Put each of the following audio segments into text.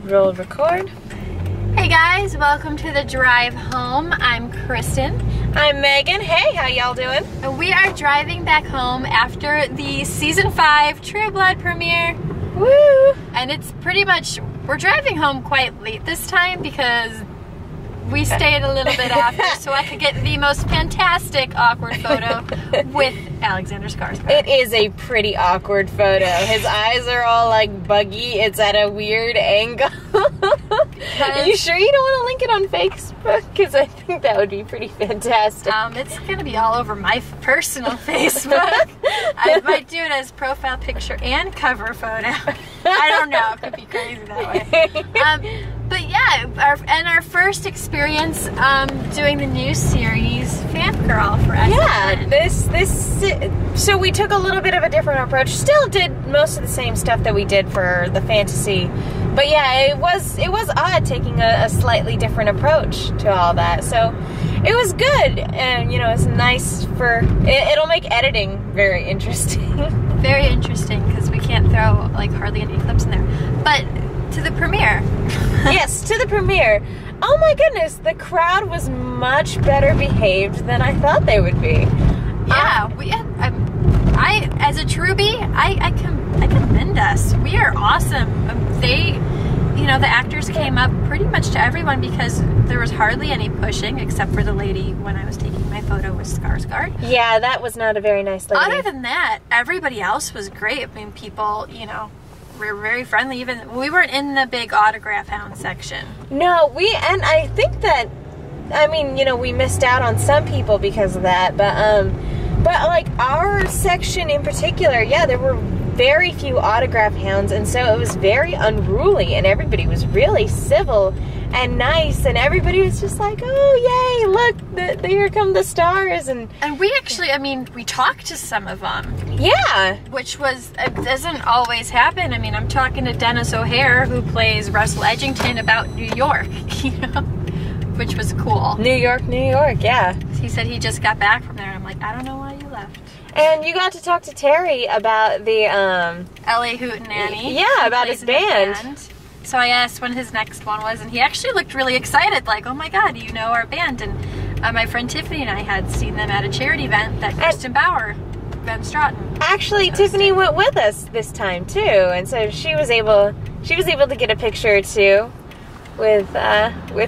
Roll record. Hey guys, welcome to the drive home. I'm Kristen. I'm Megan. Hey, how y'all doing? We are driving back home after the season 5 True Blood premiere. Woo! And it's pretty much, we're driving home quite late this time because we stayed a little bit after so I could get the most fantastic awkward photo with Alexander Skarsgård. It is a pretty awkward photo. His eyes are all like buggy. It's at a weird angle. Are you sure you don't want to link it on Facebook? Because I think that would be pretty fantastic. It's going to be all over my personal Facebook. I might do it as profile picture and cover photo. I don't know. It could be crazy that way. But yeah, our first experience doing the new series, FanGirl, for us. Yeah, so we took a little bit of a different approach. Still did most of the same stuff that we did for the fantasy. But yeah, it was odd taking a slightly different approach to all that. So it was good, and it's nice for it'll make editing very interesting. Very interesting because we can't throw like hardly any clips in there. But to the premiere. Yes, to the premiere. Oh my goodness, the crowd was much better behaved than I thought they would be. Yeah, I as a Truby, I commend us. We are awesome. The actors came up pretty much to everyone because there was hardly any pushing except for the lady when I was taking my photo with Skarsgård. Yeah, that was not a very nice lady. Other than that, everybody else was great. I mean, people, we're very friendly. Even we weren't in the big autograph hound section. No, and I think that, we missed out on some people because of that, but like our section in particular, yeah, there were very few autograph hounds, and so it was very unruly, and everybody was really civil and nice, and everybody was just like, oh yay, look, here come the stars, and we actually, we talked to some of them. Yeah. Which it doesn't always happen. I'm talking to Dennis O'Hare, who plays Russell Edgington, about New York, which was cool. New York, yeah. He said he just got back from there, and I'm like, I don't know why you left. And you got to talk to Terry about the, L.A. Hootenanny. Yeah, about his band. So I asked when his next one was, and he actually looked really excited, like, oh my god, you know our band. And my friend Tiffany and I had seen them at a charity event that Kristen Bauer, Ben Stratton. Actually, Tiffany went with us this time too, and so she was able to get a picture or two with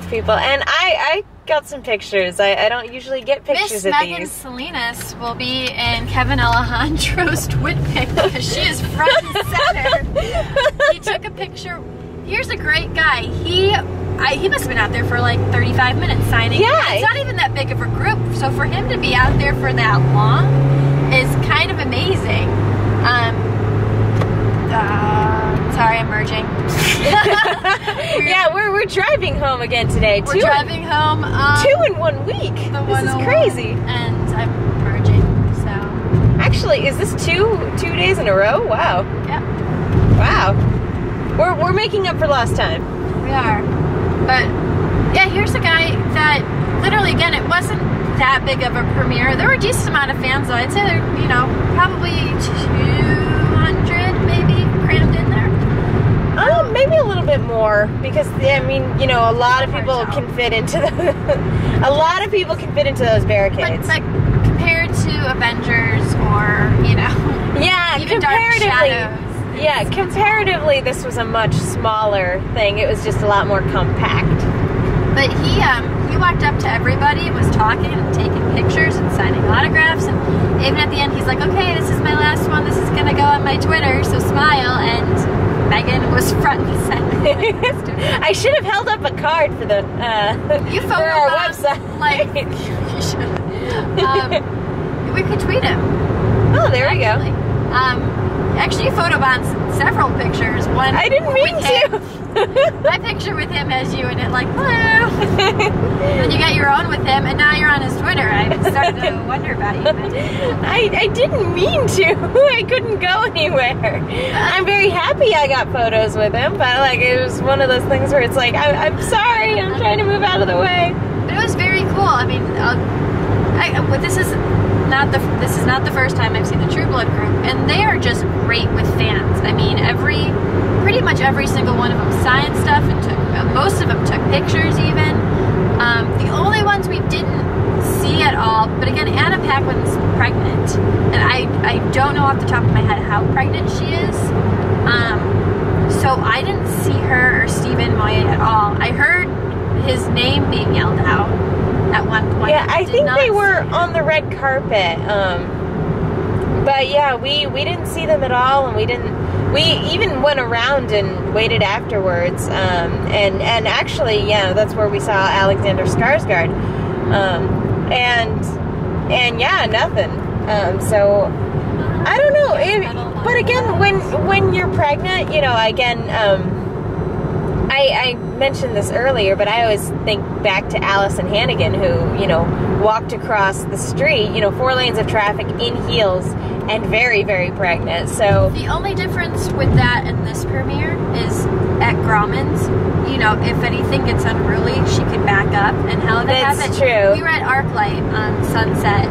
people, and I got some pictures. I don't usually get pictures of Megan these. Salinas will be in Kevin Alejandro's twit pic because she is front and center. He took a picture. Here's a great guy. He must have been out there for like 35 minutes signing. Yeah. It's not even that big of a group, so for him to be out there for that long is kind of amazing. Sorry, I'm merging. Yeah, we're driving home again today. We're driving home. 2 in 1 week. This is crazy. And I'm merging, so. Actually, is this two days in a row? Wow. Yep. Wow. We're making up for lost time. We are. But yeah, here's a guy that literally, again, it wasn't that big of a premiere. There were a decent amount of fans, though. I'd say there, probably 200 maybe crammed in there. Maybe a little bit more because a lot of people can fit into those barricades. But compared to Avengers or yeah, even Dark Shadows. Yeah, comparatively, this was a much smaller thing. It was just a lot more compact. But he walked up to everybody and was talking and taking pictures and signing autographs, and even at the end he's like, okay, this is my last one, this is gonna go on my Twitter, so smile. And Megan was front and center. I should have held up a card for the for our website. Like, you should. We could tweet him. Oh, there we go. Actually, you photobombed several pictures. One I didn't mean to. My picture with him has you in it, like, hello. Then you got your own with him, and now you're on his Twitter. I started to wonder about you. I didn't mean to. I couldn't go anywhere. I'm very happy I got photos with him, but it was one of those things where it's like, I'm sorry, I'm trying to move out of the way. But it was very cool. This is not the first time I've seen the True Blood group, and they are just great with fans. Pretty much every single one of them signed stuff pictures even. The only ones we didn't see at all, but again, Anna Paquin's pregnant, and I don't know off the top of my head how pregnant she is. So I didn't see her or Stephen Moyer at all. I heard his name being yelled out at one point. Yeah, I think they were on the red carpet. But yeah, we didn't see them at all, and we even went around and waited afterwards. And actually, yeah, that's where we saw Alexander Skarsgård. And yeah, nothing. So I don't know. But again, when you're pregnant, you know, again, I mentioned this earlier, but I always think back to Allison Hannigan, who, you know, walked across the street, you know, 4 lanes of traffic in heels and very, very pregnant. So the only difference with that and this premiere is at Grauman's, you know, if anything gets unruly, she could back up and how they have it. That's true. We were at ArcLight on Sunset.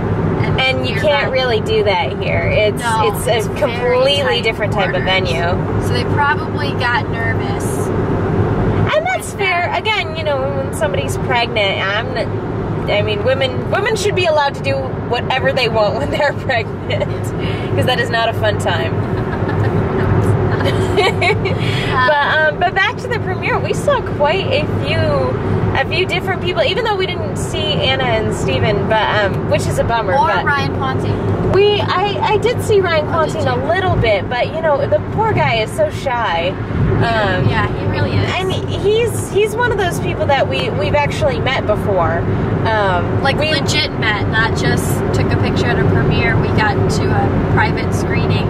And you can't really do that here. It's a completely different type of venue. So they probably got nervous. And that's fair. Again, you know, when somebody's pregnant, women should be allowed to do whatever they want when they're pregnant. Because that is not a fun time. But back to the premiere, we saw quite a few different people, even though we didn't see Anna and Steven, but which is a bummer. Or but Ryan Ponting. I did see Ryan Ponting a little bit, but you know, the poor guy is so shy. Yeah, he really is. And he's one of those people that we've actually met before. We legit met, not just took a picture at a premiere. We got to a private screening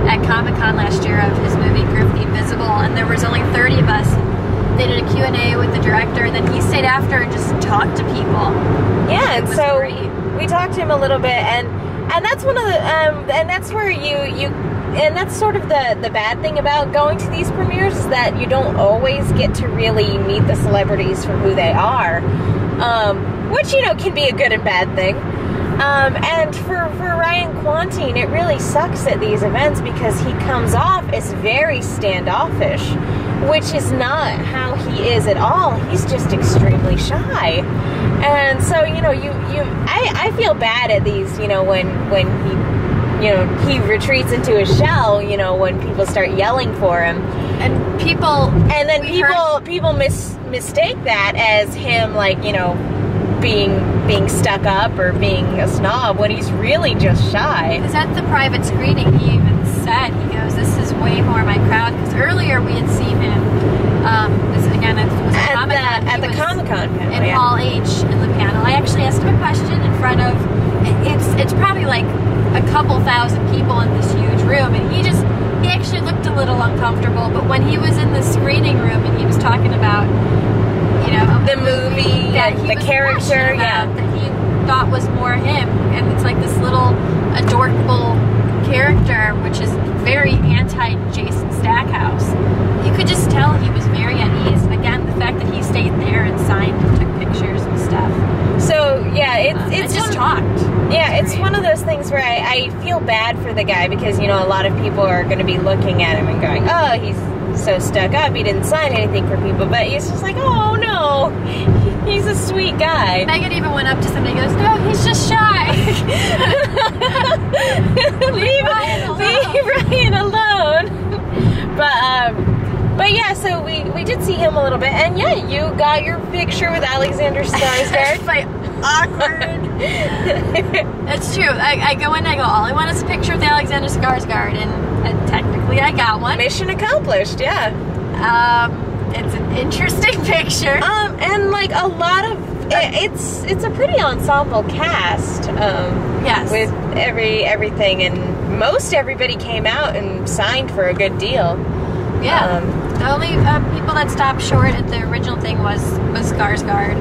at Comic-Con last year of his movie Griff the Invisible, and there was only 30 of us. They did a Q&A with the director, and then he stayed after and just talked to people. Yeah, and so great. We talked to him a little bit, and that's one of the and that's where and that's sort of the bad thing about going to these premieres, is that you don't always get to really meet the celebrities for who they are, which, you know, can be a good and bad thing. And for Ryan Ponting, it really sucks at these events because he comes off as very standoffish, which is not how he is at all. He's just extremely shy. And so, you know, I feel bad at these, you know, when he, you know, he retreats into his shell, you know, when people start yelling for him. And then people mistake that as him, like, you know, being stuck up or being a snob, when he's really just shy. Because at the private screening, he even said, he goes, "This is way more my crowd." Because earlier we had seen him, this again, it was a Comic-Con. At the Comic-Con panel, in Hall H in the panel. I actually asked him a question in front of, it's probably like a couple thousand people in this huge room, and he actually looked a little uncomfortable. But when he was in the screening room and he was talking about, you know, the movie, the character, that he thought was more him, and it's like this little adorable character, which is very anti-Jason Stackhouse. You could just tell he was very at ease, and again, the fact that he stayed there and signed and took pictures and stuff. So yeah, it's just talked. Yeah, it's one of those things where I feel bad for the guy, because, you know, a lot of people are going to be looking at him and going, "Oh, he's so stuck up, he didn't sign anything for people," but he's just like, "Oh no, he's a sweet guy." Megan even went up to somebody and goes, "No, he's just shy." leave Ryan alone. But yeah, so we did see him a little bit, and yeah, you got your picture with Alexander Skarsgård. Awkward. It's true. I go in and I go, all I want is a picture with Alexander Skarsgård, and technically I got one. Mission accomplished, yeah. It's an interesting picture. And like a lot of it's a pretty ensemble cast. Yes. With everything, and most everybody came out and signed for a good deal. Yeah. The only people that stopped short at the original thing was Skarsgård.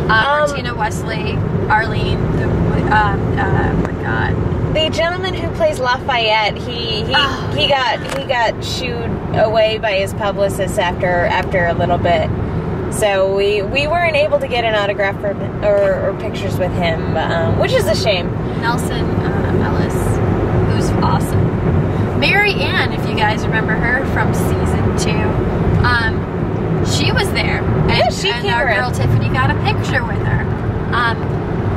Martina Wesley, Arlene, the gentleman who plays Lafayette, he got shooed away by his publicist after a little bit. So we weren't able to get an autograph or pictures with him, which is a shame. Nelson Ellis, who's awesome. Mary Ann, if you guys remember her from season 2, she was there. And Yeah, she and came our around. girl Tiffany got a picture with her.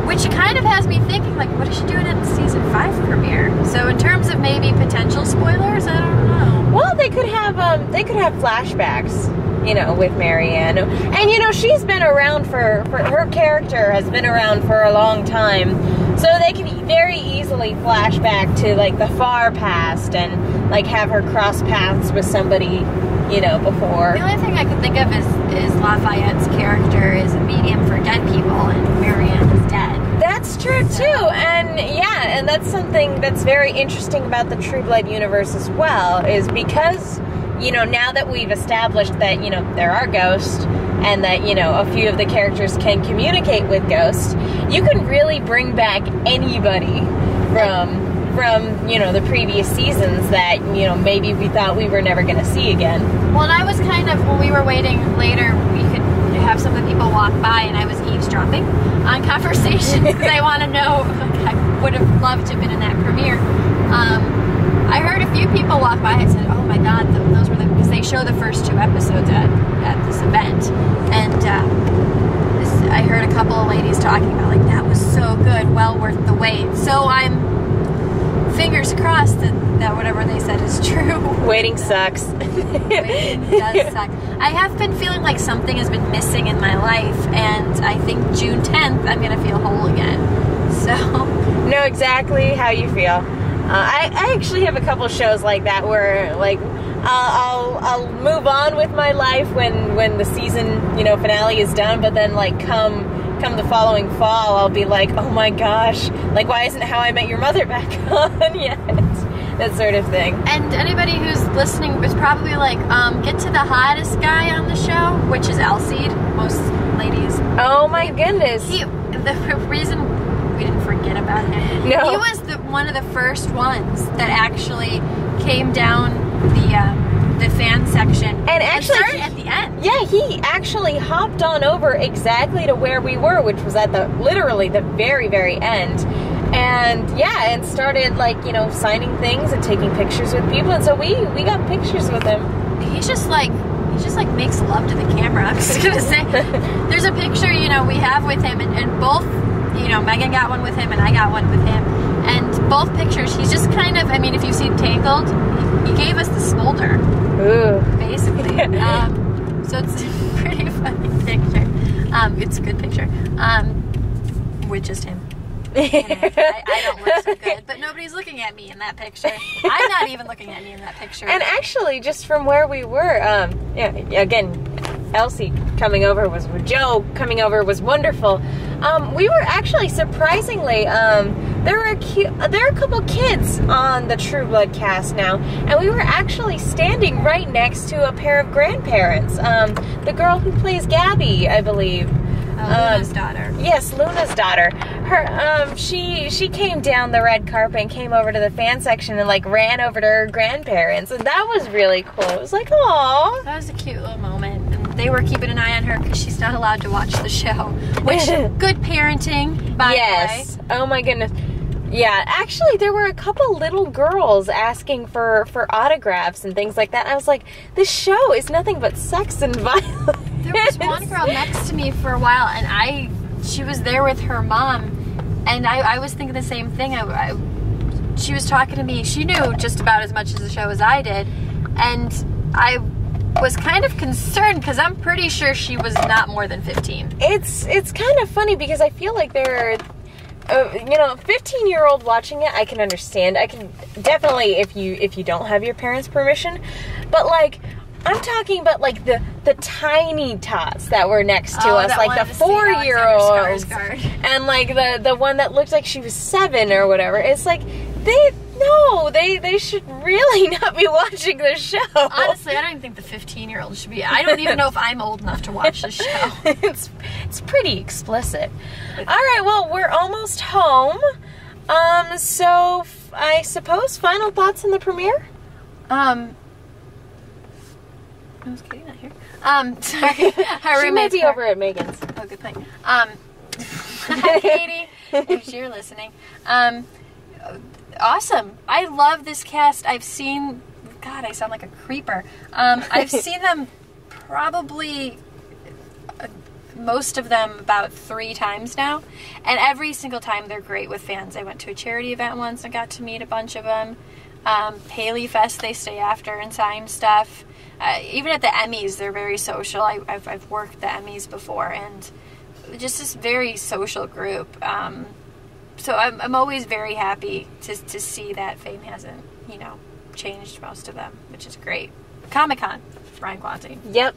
Which kind of has me thinking, like, what is she doing at the season 5 premiere? So in terms of maybe potential spoilers, I don't know. Well, they could have flashbacks, you know, with Marianne. And, you know, she's been around for her character has been around for a long time. So they could very easily flash back to, like, the far past and, like, have her cross paths with somebody, you know, before. The only thing I can think of is Lafayette's character is a medium for dead people, and Marianne is dead. That's true, too. And, yeah, and that's something that's very interesting about the True Blood universe as well, is because, you know, now that we've established that, you know, there are ghosts and that, you know, a few of the characters can communicate with ghosts, you can really bring back anybody from, you know, the previous seasons that, you know, maybe we thought we were never going to see again. Well, and I was kind of, when we were waiting later, we could have some of the people walk by, and I was eavesdropping on conversations because I want to know, like, I would have loved to have been in that premiere. I heard a few people walk by and said, oh my god, those were because they show the first 2 episodes at this event, and I heard a couple of ladies talking about, like, that was so good, well worth the wait. So I'm fingers crossed that whatever they said is true. Waiting sucks. Waiting does suck. I have been feeling like something has been missing in my life, and I think June 10th I'm gonna feel whole again. So know exactly how you feel. I actually have a couple shows like that where, like, I'll move on with my life when the season, you know, finale is done, but then, like, come the following fall, I'll be like, oh my gosh, like, why isn't How I Met Your Mother back on yet? That sort of thing. And anybody who's listening is probably like, get to the hottest guy on the show, which is Alcide. Most ladies. Oh my goodness. The reason we didn't forget about him. No. He was one of the first ones that actually came down the fan section and actually started at the end. Yeah, he actually hopped on over exactly to where we were, which was at literally the very, very end. And yeah, and started, like, you know, signing things and taking pictures with people. And so we got pictures with him. He just like makes love to the camera. I'm just gonna say, there's a picture, you know, we have with him, and both, you know, Megan got one with him and I got one with him, and both pictures, he's just kind of, I mean, if you've seen Tangled, he gave us the smolder. Ooh. Basically. So it's a pretty funny picture. It's a good picture. With just him. I don't look so good, but nobody's looking at me in that picture. I'm not even looking at me in that picture. And actually, just from where we were, yeah, again, Elsie coming over was, Joe coming over was wonderful. We were actually surprisingly, there are a couple kids on the True Blood cast now, and we were actually standing right next to a pair of grandparents. The girl who plays Gabby, I believe. Luna's daughter. Yes, Luna's daughter. Her, she came down the red carpet and came over to the fan section and, like, ran over to her grandparents, and that was really cool. It was like, aww. That was a cute little moment. And they were keeping an eye on her because she's not allowed to watch the show. Which, good parenting, by the way. Yes. Oh my goodness. Yeah, actually, there were a couple little girls asking for autographs and things like that. And I was like, this show is nothing but sex and violence. There was one girl next to me for a while, and she was there with her mom, and I was thinking the same thing. She was talking to me. She knew just about as much of the show as I did, and I was kind of concerned because I'm pretty sure she was not more than 15. It's kind of funny because I feel like there are, you know, 15-year-old watching it, I can understand. I can definitely, if you don't have your parents' permission, but, like, I'm talking about, like, the tiny tots that were next to us, like the 4-year-olds, and, like, the one that looked like she was 7 or whatever. It's like, they should really not be watching the show. Honestly, I don't even think the 15-year-old should be. I don't even know if I'm old enough to watch the show. It's pretty explicit. All right, well, we're almost home. So I suppose final thoughts on the premiere? I was kidding, not here. Sorry. She might be over at Megan's. Oh, good thing. Hi, Katie, if you're listening. Awesome. I love this cast. I've seen, God, I sound like a creeper. I've seen them probably most of them about 3 times now, and every single time they're great with fans. I went to a charity event once and got to meet a bunch of them. Haley Fest, they stay after and sign stuff. Even at the Emmys, they're very social. I've worked the Emmys before, and just this very social group. So I'm always very happy to see that fame hasn't, changed most of them, which is great. Comic-Con, Brian Quanti. Yep.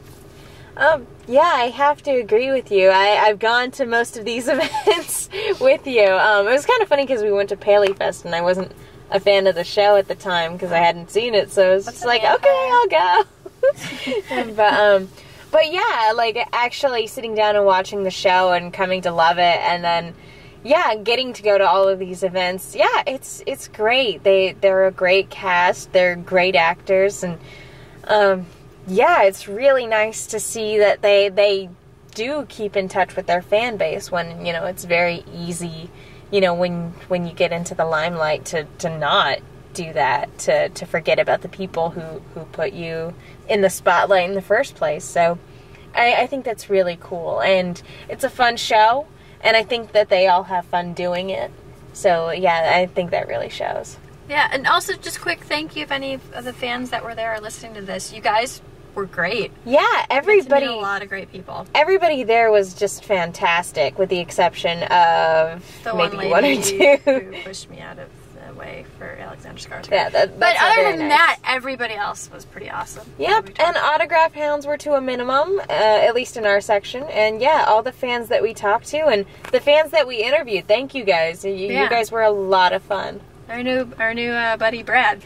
Yeah, I have to agree with you. I've gone to most of these events with you. It was kind of funny because we went to Paley Fest and I wasn't a fan of the show at the time because I hadn't seen it, so it was just like, okay, I'll go. But yeah, like actually sitting down and watching the show and coming to love it, and then getting to go to all of these events. Yeah, it's great. They're a great cast. They're great actors, and it's really nice to see that they do keep in touch with their fan base when, it's very easy, when you get into the limelight to not do that, to forget about the people who put you in the spotlight in the first place. So I think that's really cool, and it's a fun show, and I think that they all have fun doing it. So yeah, I think that really shows. Yeah, and also just quick thank you if any of the fans that were there are listening to this. You guys were great. Yeah, everybody. A lot of great people. Everybody there was just fantastic, with the exception of the maybe one or two who pushed me out of the way for Alexander Skarsgård. Yeah, that's but other than nice. That, everybody else was pretty awesome. Yep, and autograph hounds were to a minimum, at least in our section. And yeah, all the fans that we talked to and the fans that we interviewed. Thank you guys. You guys were a lot of fun. Our new buddy Brad.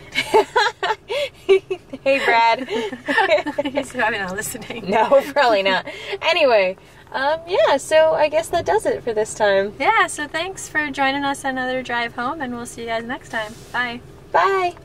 Hey, Brad. He's probably not listening. No, probably not. Anyway, so I guess that does it for this time. Yeah, so thanks for joining us on another drive home, and we'll see you guys next time. Bye. Bye.